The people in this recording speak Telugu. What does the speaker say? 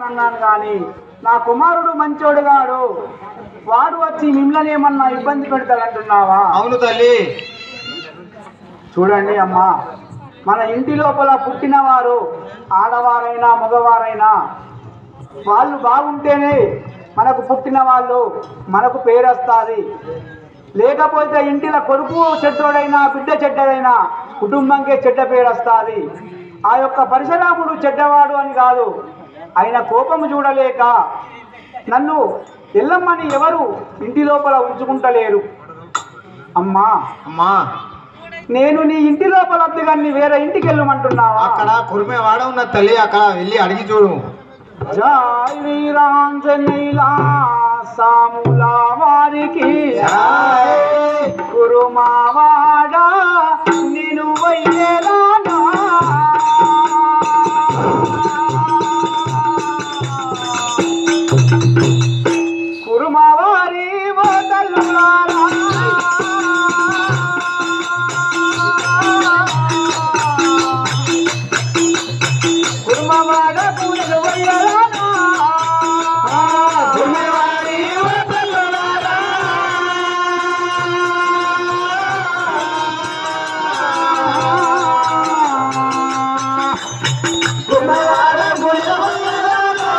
అన్నాను కానీ నా కుమారుడు మంచోడుగాడు, వాడు వచ్చి మిమ్మల్ని ఏమన్నా ఇబ్బంది పెడతాడంటున్నావా? అవును తల్లి. చూడండి అమ్మా, మన ఇంటి లోపల పుట్టిన వారు ఆడవారైనా మగవారైనా వాళ్ళు బాగుంటేనే మనకు పుట్టిన వాళ్ళు మనకు పేరు వస్తుంది. లేకపోతే ఇంటిలో కొడుకు చెడ్డోడైనా బిడ్డ చెడ్డదైనా కుటుంబంకే చెడ్డ పేరు వస్తుంది. ఆ యొక్క పరశురాముడు చెడ్డవాడు అని కాదు, ఆయన కోపము చూడలేక నన్ను ఎల్లమ్మని ఎవరు ఇంటి లోపల ఉంచుకుంటలేరు. అమ్మా అమ్మా, నేను నీ ఇంటి లోపల వద్దు కానీ వేరే ఇంటికి వెళ్ళమంటున్నావా? అక్కడ కురిమేవాడ ఉన్న తల్లి, అక్కడ వెళ్ళి అడిగి చూడు. జై వీరాంజనేయుల సాముల వారికి కురుమావాడ నేను వయ్యేలానా కురుమావారి వదలులారా కురుమావాడ కూడలు వయ్యేలానా కురుమావారి వదలులారా కురుమావాడ కూడలు వయ్యేలానా